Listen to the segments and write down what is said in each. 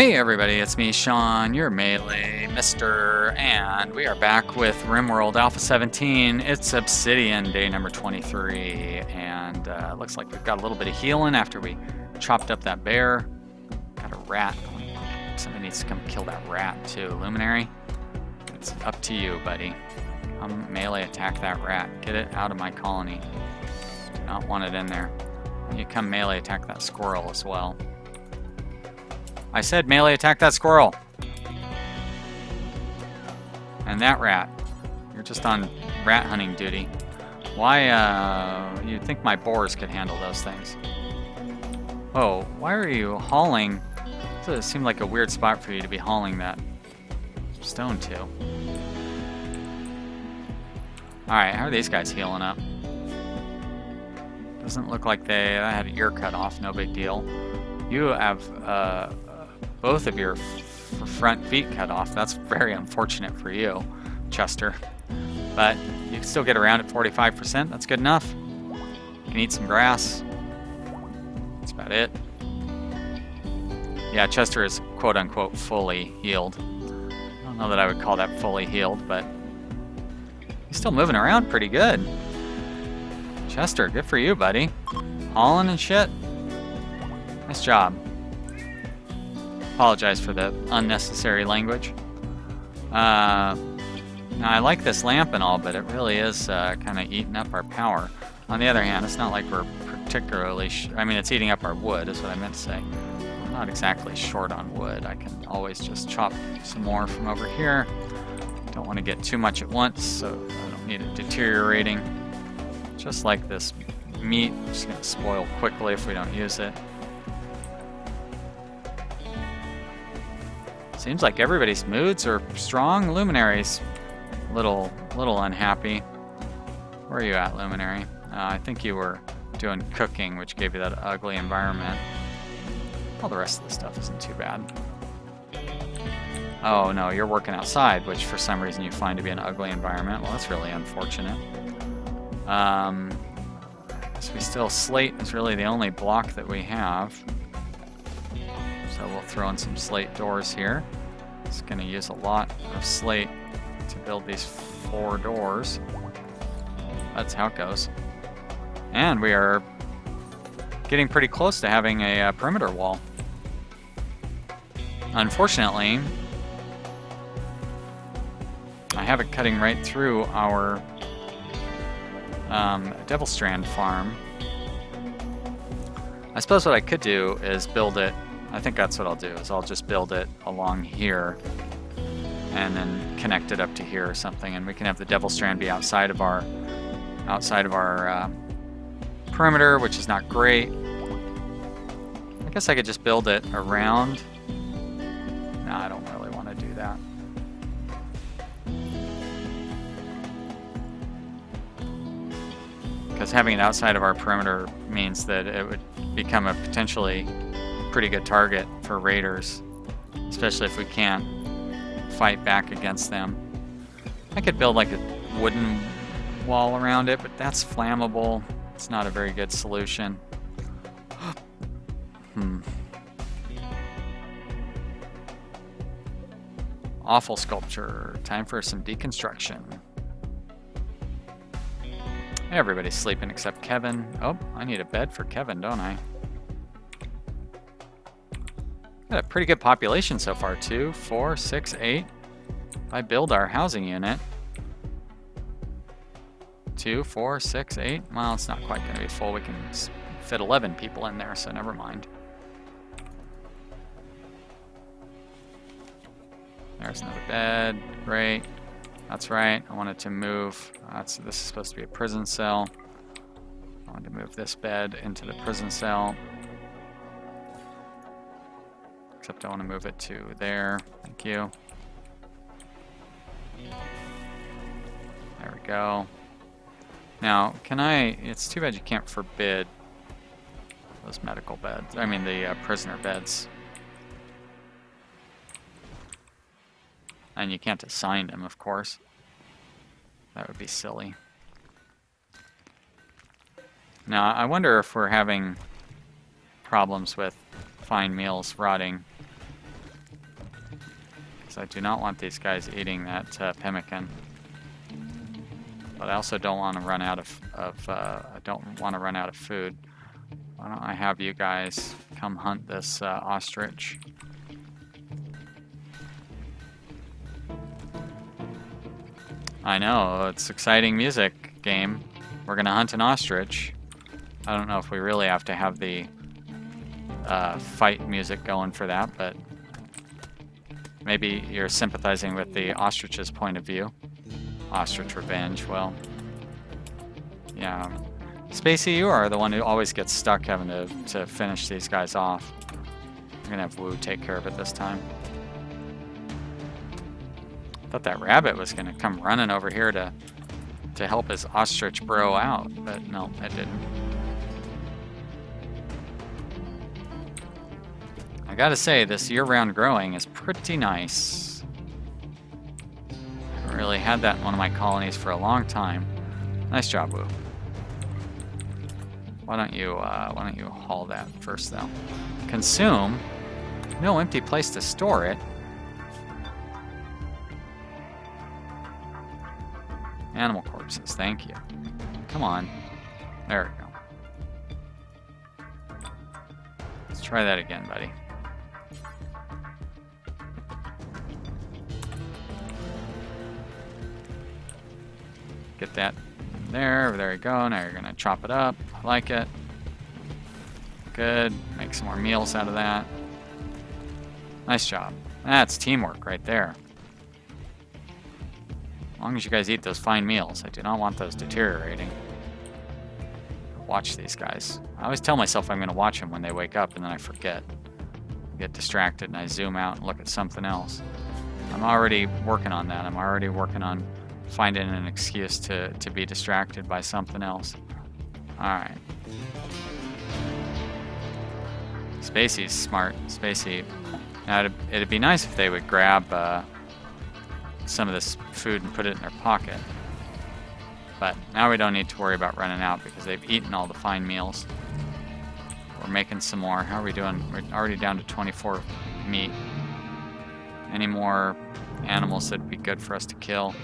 Hey everybody, it's me, Sean, your Melee Mister, and we are back with Rimworld Alpha 17. It's Obsidian day number 23, and looks like we've got a little bit of healing after we chopped up that bear. Got a rat. Somebody needs to come kill that rat too. Luminary, it's up to you, buddy. Come melee attack that rat. Get it out of my colony. Do not want it in there. You come melee attack that squirrel as well. I said melee attack that squirrel. And that rat. You're just on rat hunting duty. Why, you'd think my boars could handle those things. Oh, why are you hauling? It seemed like a weird spot for you to be hauling that stone to. Alright, how are these guys healing up? Doesn't look like they had an ear cut off, no big deal. You have, both of your front feet cut off. That's very unfortunate for you, Chester. But you can still get around at 45%. That's good enough. You can eat some grass. That's about it. Yeah, Chester is quote-unquote fully healed. I don't know that I would call that fully healed, but he's still moving around pretty good. Chester, good for you, buddy. Hauling and shit. Nice job. Apologize for the unnecessary language. Now I like this lamp and all, but it really is kind of eating up our power. On the other hand, it's not like we're particularly... I mean, it's eating up our wood, is what I meant to say. I'm not exactly short on wood. I can always just chop some more from over here. Don't want to get too much at once, so I don't need it deteriorating. Just like this meat, it's just going to spoil quickly if we don't use it. Seems like everybody's moods are strong. Luminary's a little unhappy. Where are you at, Luminary? I think you were doing cooking, which gave you that ugly environment. All the rest of the stuff isn't too bad. Oh no, you're working outside, which for some reason you find to be an ugly environment. Well, that's really unfortunate. So we still... slate is really the only block that we have. So we'll throw in some slate doors here. It's going to use a lot of slate to build these 4 doors. That's how it goes. And we are getting pretty close to having a perimeter wall. Unfortunately, I have it cutting right through our Devil Strand farm. I suppose what I could do is build it... I think that's what I'll do, is I'll just build it along here and then connect it up to here or something, and we can have the Devil Strand be outside of our perimeter, which is not great. I guess I could just build it around. No, I don't really want to do that. Because having it outside of our perimeter means that it would become a potentially pretty good target for raiders, especially if we can't fight back against them. I could build like a wooden wall around it, but that's flammable. It's not a very good solution. Awful sculpture. Time for some deconstruction. Everybody's sleeping except Kevin. Oh, I need a bed for Kevin, don't I? Got a pretty good population so far. 2, 4, 6, 8. If I build our housing unit. 2, 4, 6, 8. Well, it's not quite going to be full. We can fit 11 people in there, so never mind. There's another bed. Great. That's right. I wanted to move. This is supposed to be a prison cell. I wanted to move this bed into the prison cell. Except I want to move it to there. Thank you. There we go. Now, can I... It's too bad you can't forbid those medical beds. I mean, the prisoner beds. And you can't assign them, of course. That would be silly. Now, I wonder if we're having problems with fine meals rotting. because I do not want these guys eating that pemmican. But I also don't want to run out of food. Why don't I have you guys come hunt this ostrich? I know, it's exciting music game. We're gonna hunt an ostrich. I don't know if we really have to have the fight music going for that, but maybe you're sympathizing with the ostrich's point of view. Ostrich revenge, well, yeah. Spacey, you are the one who always gets stuck having to finish these guys off. I'm gonna have Wu take care of it this time. Thought that rabbit was gonna come running over here to help his ostrich bro out, but no, it didn't. I gotta say, this year-round growing is pretty nice. I haven't really had that in one of my colonies for a long time. Nice job, Wu. Why don't you haul that first, though? Consume. No empty place to store it. Animal corpses, thank you. Come on. There we go. Let's try that again, buddy. Get that there. There we go. Now you're gonna chop it up. I like it. Good. Make some more meals out of that. Nice job. That's teamwork right there. As long as you guys eat those fine meals, I do not want those deteriorating. Watch these guys. I always tell myself I'm gonna watch them when they wake up, and then I forget. I get distracted and I zoom out and look at something else. I'm already working on that. I'm already working on finding an excuse to be distracted by something else. Alright. Spacey's smart. Spacey. Now, it'd be nice if they would grab some of this food and put it in their pocket. But now we don't need to worry about running out because they've eaten all the fine meals. We're making some more. How are we doing? We're already down to 24 meat. Any more animals that'd be good for us to kill?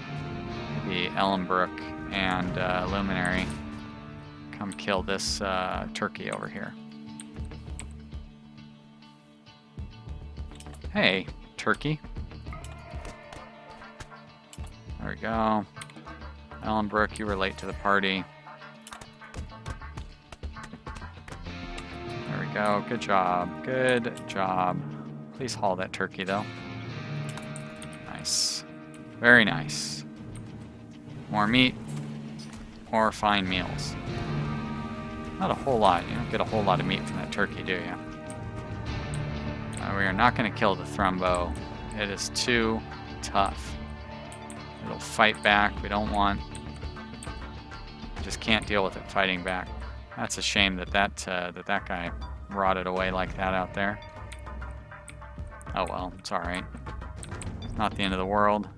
Maybe Ellenbrook and Luminary. Come kill this turkey over here. Hey, turkey. There we go. Ellenbrook, you were late to the party. There we go. Good job. Good job. Please haul that turkey, though. Nice. Very nice. More meat. More fine meals. Not a whole lot. You don't get a whole lot of meat from that turkey, do you? We are not going to kill the Thrumbo. It is too tough. It'll fight back. We don't want... just can't deal with it fighting back. That's a shame that that guy rotted away like that out there. Oh well, it's alright. Not the end of the world.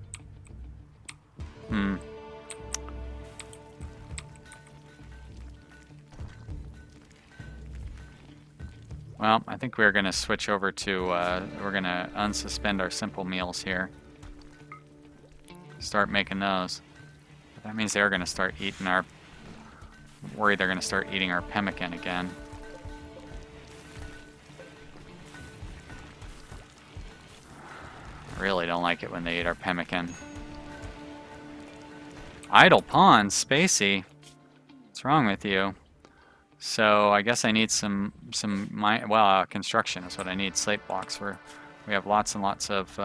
Well, I think we're going to switch over to, we're going to unsuspend our simple meals here. Start making those. But that means they're going to start eating our... I'm worried they're going to start eating our pemmican again. I really don't like it when they eat our pemmican. Idle pawns, Spacey. What's wrong with you? So I guess I need some construction is what I need. Slate blocks. We have lots and lots of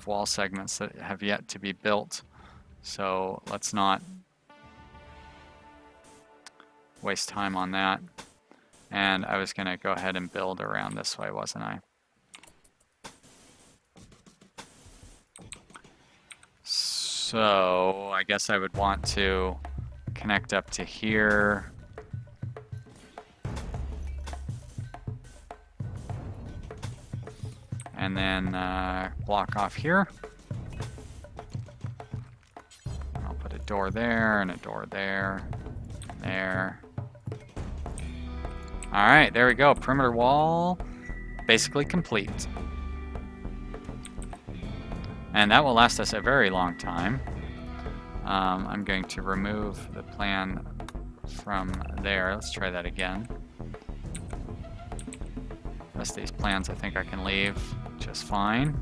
wall segments that have yet to be built. So let's not waste time on that. And I was gonna go ahead and build around this way, wasn't I? So I guess I would want to connect up to here. And then block off here. I'll put a door there and a door there and there. Alright, there we go. Perimeter wall basically complete. And that will last us a very long time. I'm going to remove the plan from there. Let's try that again. The rest of these plans I think I can leave just fine.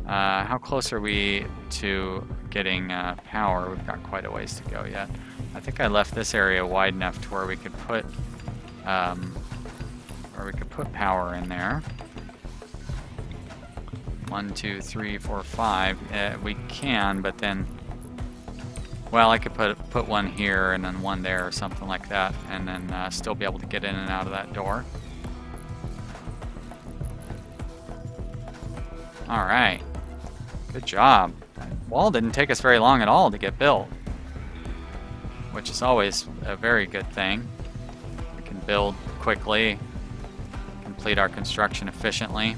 How close are we to getting power? We've got quite a ways to go yet. I think I left this area wide enough to where we could put power in there. 1, 2, 3, 4, 5. We can, but then, well, I could put one here and then one there or something like that, and then still be able to get in and out of that door. All right, good job. That wall didn't take us very long at all to get built, which is always a very good thing. We can build quickly, complete our construction efficiently.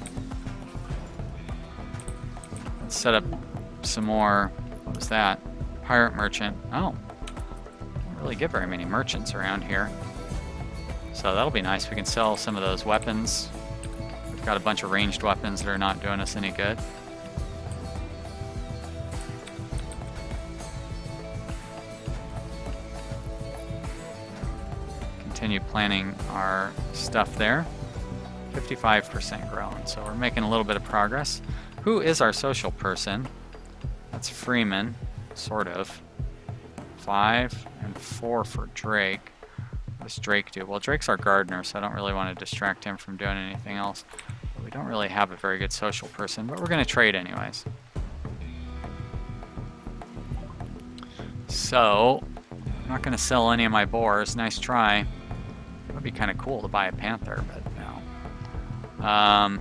Let's set up some more. What was that? Pirate merchant. Oh, don't really get very many merchants around here. So that'll be nice. We can sell some of those weapons. We've got a bunch of ranged weapons that are not doing us any good. Continue planning our stuff there. 55% grown, so we're making a little bit of progress. Who is our social person? That's Freeman, sort of. 5 and 4 for Drake. What does Drake do? Well, Drake's our gardener, so I don't really want to distract him from doing anything else. But we don't really have a very good social person, but we're going to trade anyways. So, I'm not going to sell any of my boars. Nice try. It would be kind of cool to buy a panther, but no.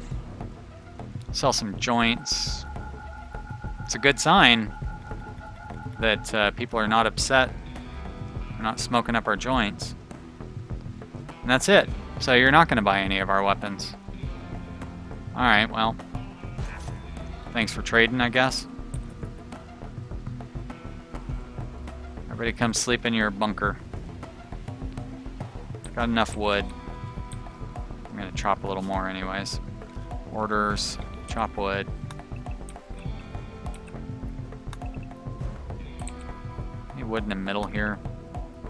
Sell some joints. It's a good sign that people are not upset. We're not smoking up our joints. And that's it. So you're not going to buy any of our weapons. Alright, well. Thanks for trading, I guess. Everybody come sleep in your bunker. Got enough wood. I'm going to chop a little more anyways. Orders. Chop wood. Any wood in the middle here?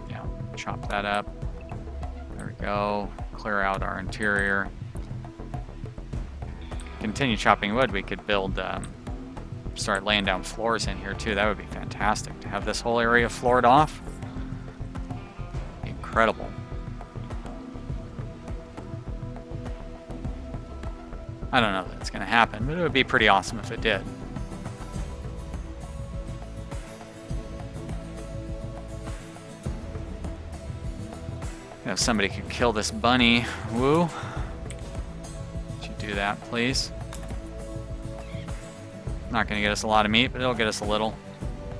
Yeah, chop that up. There we go. Clear out our interior. Continue chopping wood. We could build, start laying down floors in here too. That would be fantastic to have this whole area floored off. Incredible. I don't know that it's going to happen, but it would be pretty awesome if it did. If somebody could kill this bunny, woo. Would you do that, please? Not going to get us a lot of meat, but it'll get us a little.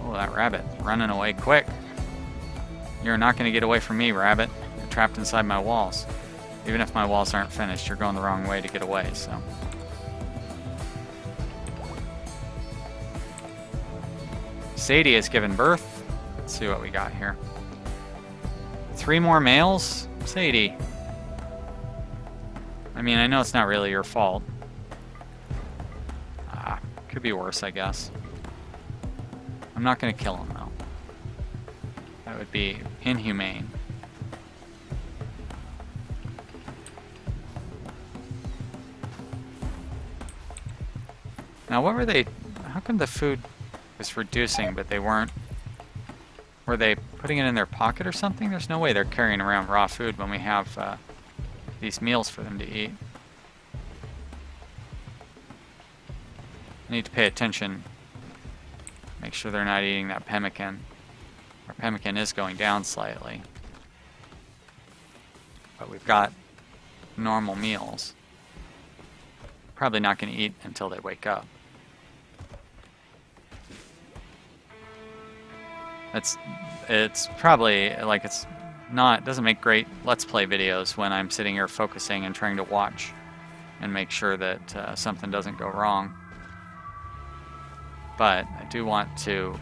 Oh, that rabbit running away quick. You're not going to get away from me, rabbit. You're trapped inside my walls. Even if my walls aren't finished, you're going the wrong way to get away, so. Sadie has given birth. Let's see what we got here. 3 more males? Sadie. I mean, I know it's not really your fault. Could be worse, I guess. I'm not going to kill him, though. That would be inhumane. Now, what were they... How come the food was reducing, but they weren't... Were they putting it in their pocket or something? There's no way they're carrying around raw food when we have these meals for them to eat. I need to pay attention. Make sure they're not eating that pemmican. Our pemmican is going down slightly. But we've got normal meals. Probably not going to eat until they wake up. It's probably like it's not, doesn't make great Let's Play videos when I'm sitting here focusing and trying to watch and make sure that something doesn't go wrong. But I do want to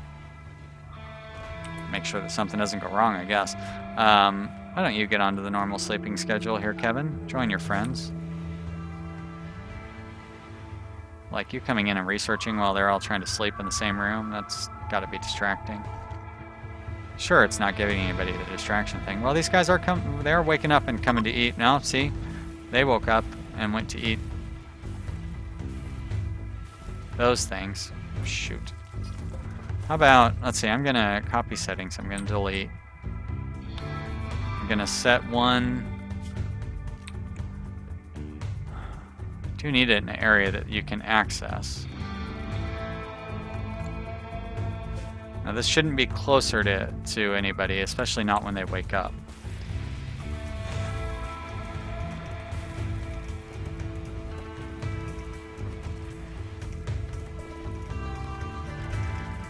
make sure that something doesn't go wrong, I guess. Why don't you get onto the normal sleeping schedule here, Kevin? Join your friends. Like, you coming in and researching while they're all trying to sleep in the same room, that's got to be distracting. Sure, it's not giving anybody the distraction thing. Well, these guys are they're waking up and coming to eat now. See, they woke up and went to eat those things. Shoot. How about, let's see, I'm gonna copy settings. I'm gonna delete. I'm gonna set one. Do need it in an area that you can access. Now this shouldn't be closer to anybody, especially not when they wake up.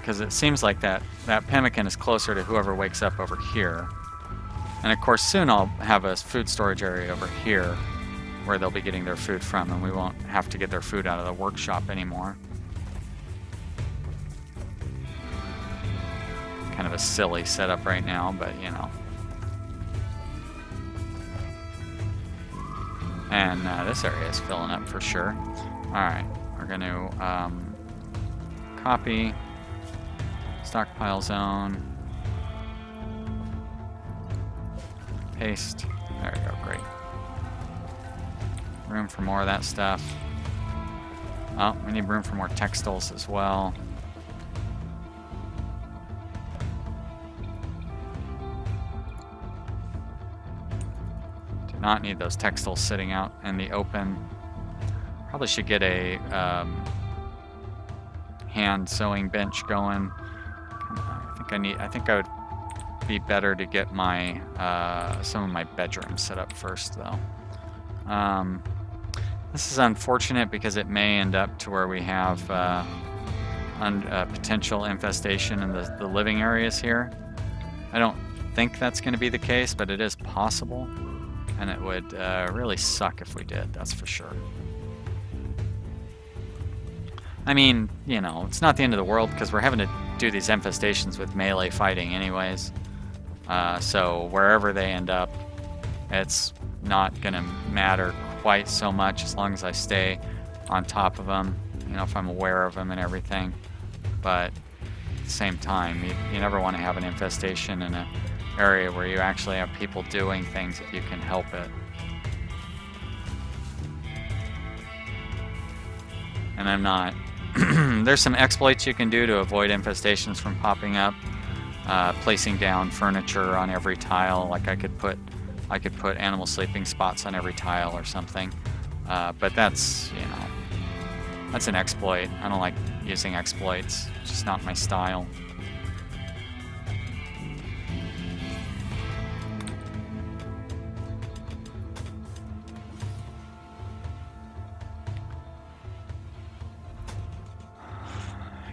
Because it seems like that pemmican is closer to whoever wakes up over here. And of course soon I'll have a food storage area over here where they'll be getting their food from, and we won't have to get their food out of the workshop anymore. Kind of a silly setup right now, but you know. And this area is filling up for sure. Alright, we're going to copy, stockpile zone, paste. There we go, great. Room for more of that stuff. Oh, we need room for more textiles as well. Do not need those textiles sitting out in the open. Probably should get a hand sewing bench going. I think I would be better to get my some of my bedrooms set up first though. This is unfortunate because it may end up to where we have potential infestation in the living areas here. I don't think that's going to be the case, but it is possible, and it would really suck if we did, that's for sure. I mean, you know, it's not the end of the world because we're having to do these infestations with melee fighting anyways. So wherever they end up, it's not going to matter quite so much as long as I stay on top of them, you know, if I'm aware of them and everything. But at the same time, you never want to have an infestation in an area where you actually have people doing things if you can help it. And I'm not. There's some exploits you can do to avoid infestations from popping up. Placing down furniture on every tile, like I could put animal sleeping spots on every tile or something. But that's, you know, that's an exploit. I don't like using exploits. It's just not my style.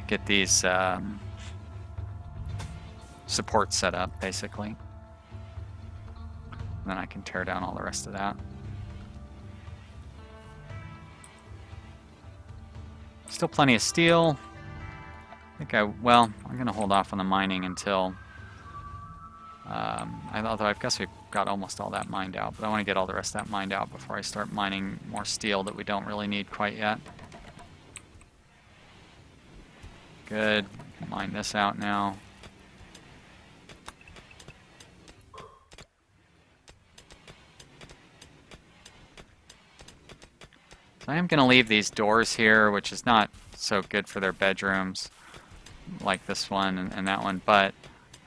Get these supports set up, basically. And then I can tear down all the rest of that. Still plenty of steel. I'm gonna hold off on the mining until although I guess we've got almost all that mined out, but I want to get all the rest of that mined out before I start mining more steel that we don't really need quite yet. Good. Mine this out now. I am going to leave these doors here, which is not so good for their bedrooms, like this one and that one, but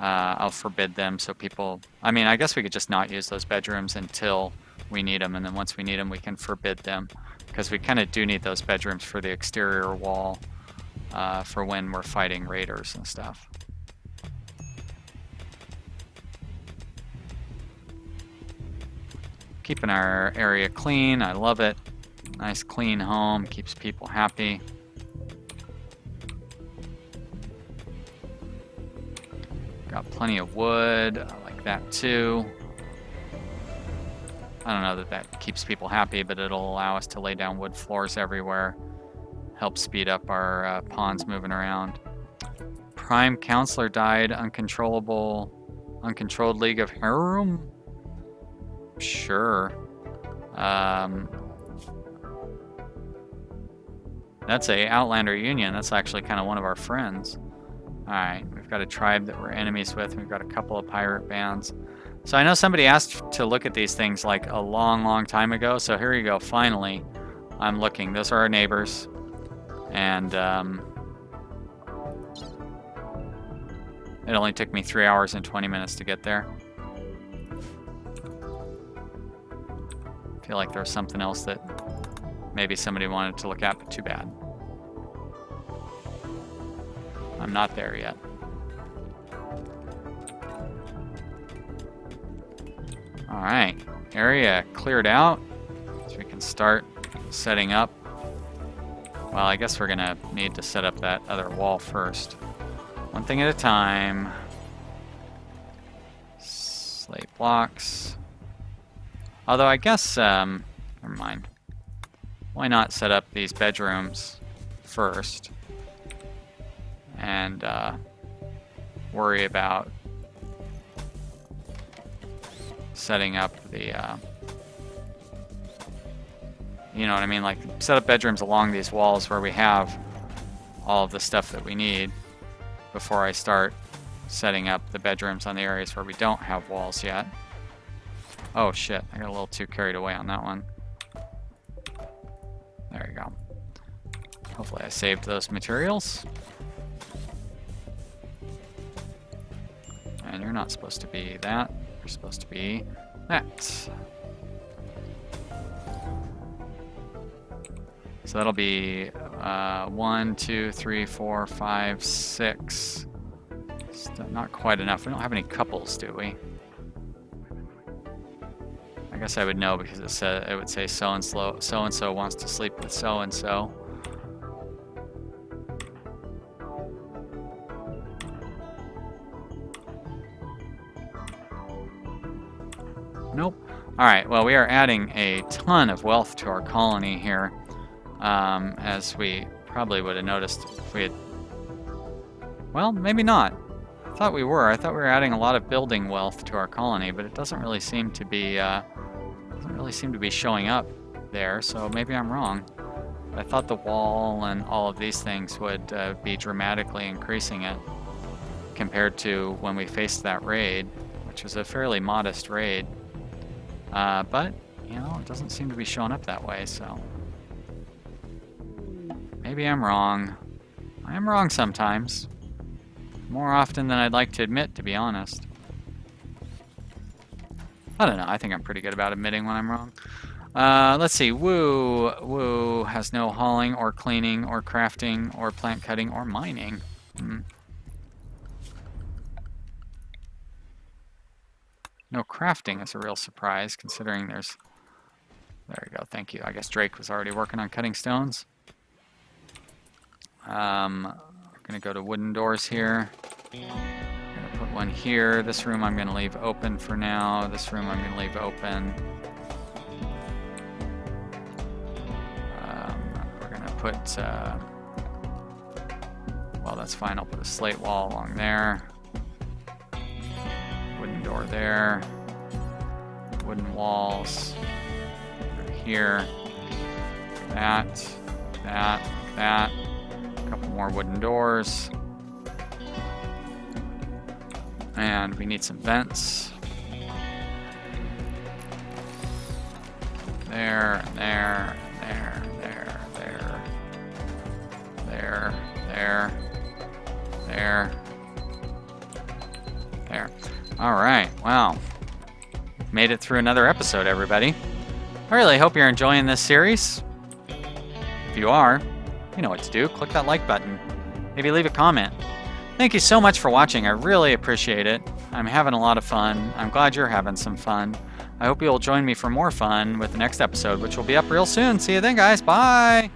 I'll forbid them so people... I mean, I guess we could just not use those bedrooms until we need them, and then once we need them, we can forbid them, because we kind of do need those bedrooms for the exterior wall for when we're fighting raiders and stuff. Keeping our area clean, I love it. Nice clean home, keeps people happy. Got plenty of wood, I like that too. I don't know that that keeps people happy, but it'll allow us to lay down wood floors everywhere. Help speed up our pawns moving around. Prime Counselor died, uncontrolled League of Harem? Sure. That's a Outlander Union. That's actually kind of one of our friends. Alright, we've got a tribe that we're enemies with. We've got a couple of pirate bands. So I know somebody asked to look at these things like a long, long time ago. So here you go. Finally, I'm looking. Those are our neighbors. And it only took me 3 hours and 20 minutes to get there. I feel like there was something else that maybe somebody wanted to look at, but too bad. I'm not there yet. Alright, area cleared out, so we can start setting up. Well, I guess we're gonna need to set up that other wall first. One thing at a time. Slate blocks. Although I guess, never mind. Why not set up these bedrooms first and worry about setting up the, you know what I mean? Like, set up bedrooms along these walls where we have all of the stuff that we need before I start setting up the bedrooms on the areas where we don't have walls yet. Oh shit, I got a little too carried away on that one. There you go. Hopefully I saved those materials. And you're not supposed to be that. You're supposed to be that. So that'll be 1, 2, 3, 4, 5, 6. Still not quite enough. We don't have any couples, do we? I guess I would know because it would say so and so wants to sleep with so and so. Nope. All right. Well, we are adding a ton of wealth to our colony here, as we probably would have noticed if we had. Well, maybe not. I thought we were. I thought we were adding a lot of building wealth to our colony, but it doesn't really seem to be. Showing up there, so maybe I'm wrong. But I thought the wall and all of these things would be dramatically increasing it compared to when we faced that raid, which was a fairly modest raid. But, you know, it doesn't seem to be showing up that way, so maybe I'm wrong. I am wrong sometimes. More often than I'd like to admit, to be honest. I don't know. I think I'm pretty good about admitting when I'm wrong. Let's see. Woo has no hauling or cleaning or crafting or plant cutting or mining. No crafting is a real surprise, considering there's... There we go. Thank you. I guess Drake was already working on cutting stones. We're going to go to wooden doors here. Put one here. This room I'm going to leave open for now. This room I'm going to leave open. We're going to put... well, that's fine. I'll put a slate wall along there. Wooden door there. Wooden walls. Here. That. A couple more wooden doors. And we need some vents. There, there, there, there, there, there, there, there. All right, wow. Made it through another episode, everybody. I really hope you're enjoying this series. If you are, you know what to do. Click that like button. Maybe leave a comment. Thank you so much for watching. I really appreciate it. I'm having a lot of fun. I'm glad you're having some fun. I hope you'll join me for more fun with the next episode, which will be up real soon. See you then, guys. Bye!